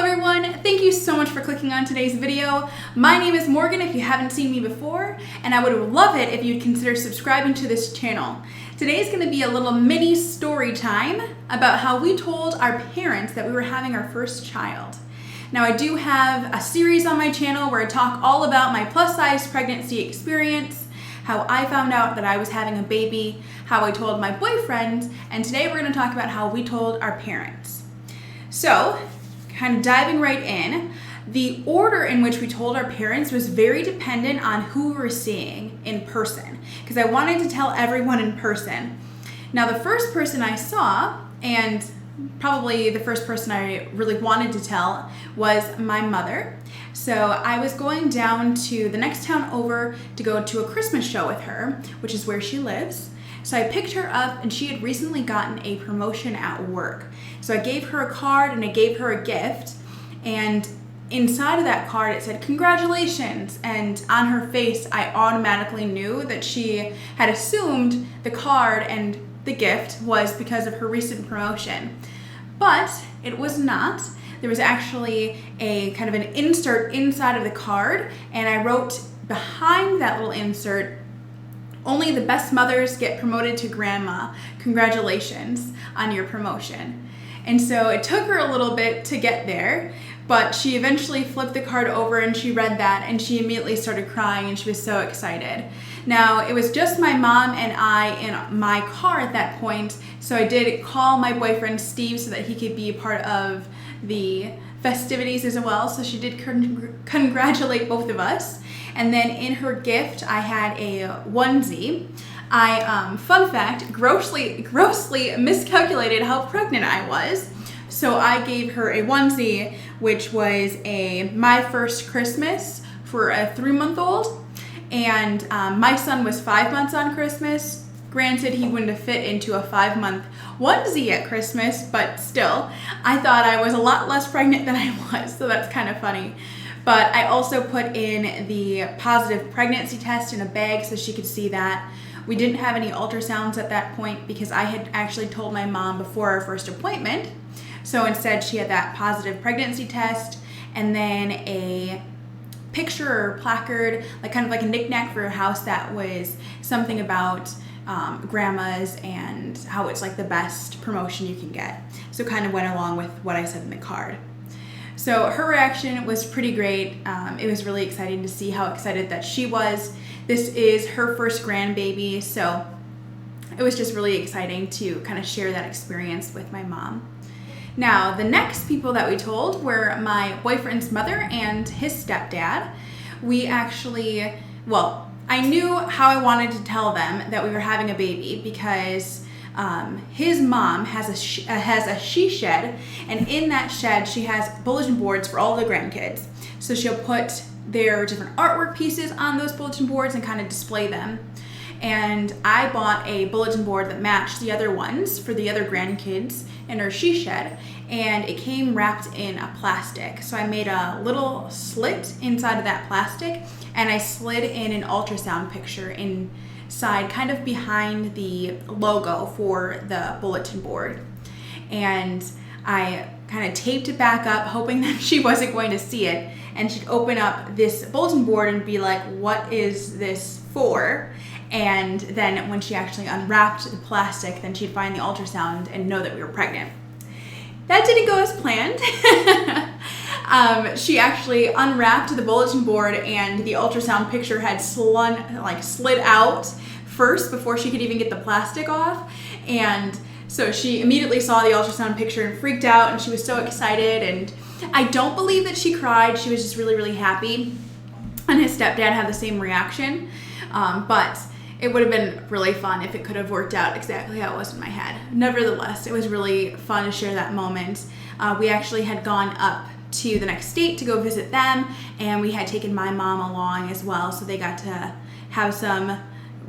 everyone, thank you so much for clicking on today's video. My name is Morgan if you haven't seen me before, and I would love it if you'd consider subscribing to this channel. Today is going to be a little mini story time about how we told our parents that we were having our first child. Now I do have a series on my channel where I talk all about my plus size pregnancy experience, how I found out that I was having a baby, how I told my boyfriend, and today we're going to talk about how we told our parents. So, kind of diving right in, the order in which we told our parents was very dependent on who we were seeing in person, because I wanted to tell everyone in person. Now the first person I saw, and probably the first person I really wanted to tell, was my mother. So I was going down to the next town over to go to a Christmas show with her, which is where she lives. So I picked her up and she had recently gotten a promotion at work. So I gave her a card and I gave her a gift, and inside of that card it said congratulations, and on her face I automatically knew that she had assumed the card and the gift was because of her recent promotion. But it was not. There was actually a kind of an insert inside of the card, and I wrote behind that little insert, "Only the best mothers get promoted to grandma. Congratulations on your promotion." And so it took her a little bit to get there, but she eventually flipped the card over and she read that and she immediately started crying and she was so excited. Now it was just my mom and I in my car at that point, so I did call my boyfriend Steve so that he could be a part of the festivities as well. So she did congratulate both of us. And then in her gift, I had a onesie. Fun fact, grossly miscalculated how pregnant I was. So I gave her a onesie, which was my first Christmas for a 3-month-old. And my son was 5 months on Christmas. Granted, he wouldn't have fit into a 5-month onesie at Christmas, but still, I thought I was a lot less pregnant than I was, so that's kind of funny. But I also put in the positive pregnancy test in a bag so she could see that. We didn't have any ultrasounds at that point because I had actually told my mom before our first appointment. So instead she had that positive pregnancy test and then a picture or placard, kind of like a knickknack for her house that was something about grandmas and how it's like the best promotion you can get. So kind of went along with what I said in the card. So her reaction was pretty great. It was really exciting to see how excited that she was. This is her first grandbaby, so it was just really exciting to kind of share that experience with my mom. Now, the next people that we told were my boyfriend's mother and his stepdad. We actually, I knew how I wanted to tell them that we were having a baby because his mom has a she shed, and in that shed she has bulletin boards for all the grandkids. So she'll put their different artwork pieces on those bulletin boards and kind of display them. And I bought a bulletin board that matched the other ones for the other grandkids in her she shed, and it came wrapped in a plastic. So I made a little slit inside of that plastic and I slid in an ultrasound picture inside, kind of behind the logo for the bulletin board. And I kind of taped it back up, hoping that she wasn't going to see it. And she'd open up this bulletin board and be like, "What is this for?" And then when she actually unwrapped the plastic, then she'd find the ultrasound and know that we were pregnant. That didn't go as planned. She actually unwrapped the bulletin board and the ultrasound picture had slid out first before she could even get the plastic off. And so she immediately saw the ultrasound picture and freaked out, and she was so excited. And I don't believe that she cried. She was just really, really happy. And his stepdad had the same reaction. But it would have been really fun if it could have worked out exactly how it was in my head. Nevertheless, it was really fun to share that moment. We actually had gone up to the next state to go visit them, and we had taken my mom along as well, so they got to have some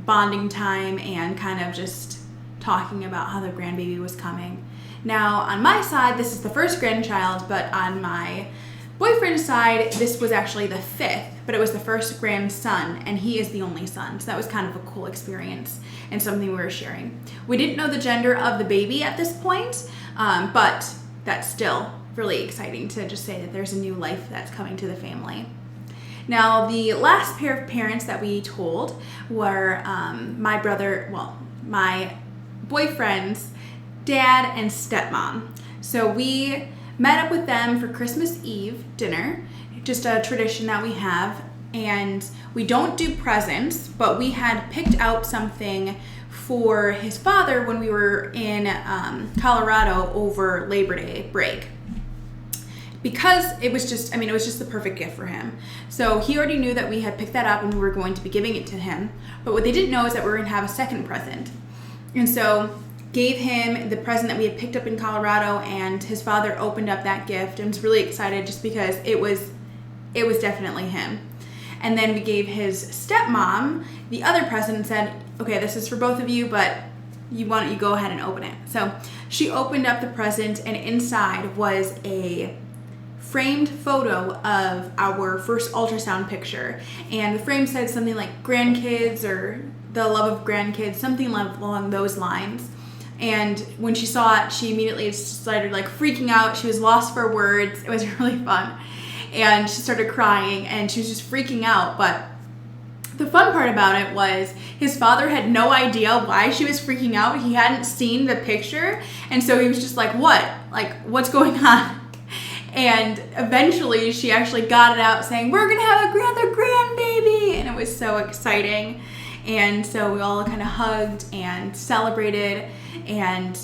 bonding time and kind of just talking about how the grandbaby was coming. Now, on my side, this is the first grandchild, but on my boyfriend's side, this was actually the 5th, but it was the first grandson, and he is the only son, so that was kind of a cool experience and something we were sharing. We didn't know the gender of the baby at this point, but that still really exciting to just say that there's a new life that's coming to the family. Now, the last pair of parents that we told were my boyfriend's dad and stepmom. So we met up with them for Christmas Eve dinner, just a tradition that we have. And we don't do presents, but we had picked out something for his father when we were in Colorado over Labor Day break. Because it was just the perfect gift for him. So he already knew that we had picked that up and we were going to be giving it to him. But what they didn't know is that we were going to have a second present. And so gave him the present that we had picked up in Colorado, and his father opened up that gift and was really excited just because it was definitely him. And then we gave his stepmom the other present and said, okay, this is for both of you, but you go ahead and open it. So she opened up the present, and inside was a framed photo of our first ultrasound picture. And the frame said something like grandkids or the love of grandkids, something along those lines. And when she saw it, she immediately started like freaking out. She was lost for words. It was really fun. And she started crying and she was just freaking out. But the fun part about it was his father had no idea why she was freaking out. He hadn't seen the picture. And so he was just like, what? Like, what's going on? And eventually she actually got it out saying, we're going to have another grandbaby. And it was so exciting. And so we all kind of hugged and celebrated. And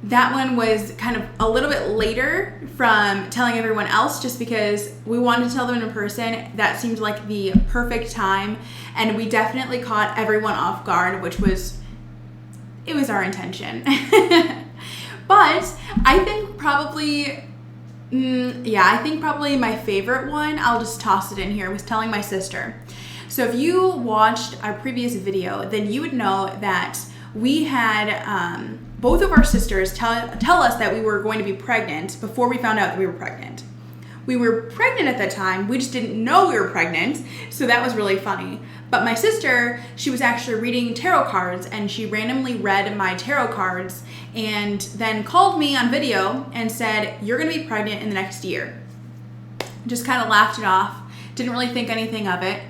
that one was kind of a little bit later from telling everyone else, just because we wanted to tell them in person. That seemed like the perfect time. And we definitely caught everyone off guard, which was our intention. But I think probably my favorite one, I'll just toss it in here, was telling my sister. So if you watched our previous video, then you would know that we had both of our sisters tell us that we were going to be pregnant before we found out that we were pregnant. We were pregnant at that time, we just didn't know we were pregnant, so that was really funny. But my sister, she was actually reading tarot cards, and she randomly read my tarot cards and then called me on video and said, you're gonna be pregnant in the next year. Just kind of laughed it off, didn't really think anything of it.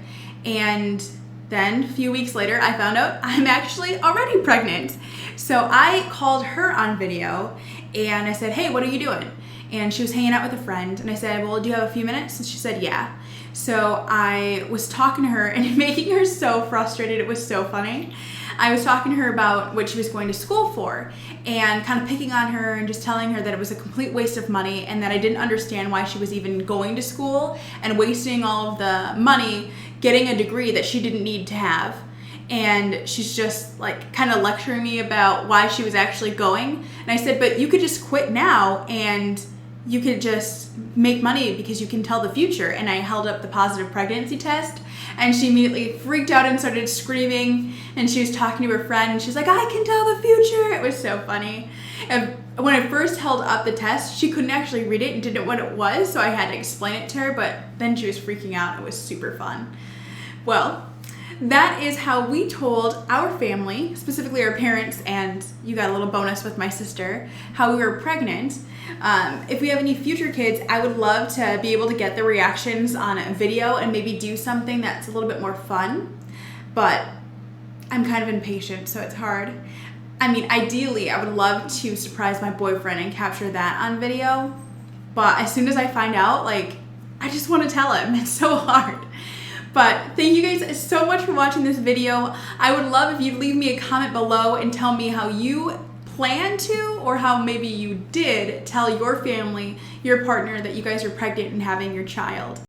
And then a few weeks later, I found out I'm actually already pregnant. So I called her on video and I said, hey, what are you doing? And she was hanging out with a friend. And I said, well, do you have a few minutes? And she said, yeah. So I was talking to her and making her so frustrated. It was so funny. I was talking to her about what she was going to school for and kind of picking on her and just telling her that it was a complete waste of money and that I didn't understand why she was even going to school and wasting all of the money getting a degree that she didn't need to have. And she's just like kind of lecturing me about why she was actually going. And I said, but you could just quit now and you could just make money because you can tell the future. And I held up the positive pregnancy test and she immediately freaked out and started screaming. And she was talking to her friend and she's like, I can tell the future. It was so funny. And when I first held up the test, she couldn't actually read it and didn't know what it was. So I had to explain it to her, but then she was freaking out. It was super fun. Well, that is how we told our family, specifically our parents, and you got a little bonus with my sister, how we were pregnant. If we have any future kids, I would love to be able to get the reactions on a video and maybe do something that's a little bit more fun, but I'm kind of impatient, so it's hard. I mean, ideally, I would love to surprise my boyfriend and capture that on video, but as soon as I find out, like, I just want to tell him. It's so hard. But thank you guys so much for watching this video. I would love if you'd leave me a comment below and tell me how you plan to, or how maybe you did tell your family, your partner, that you guys are pregnant and having your child.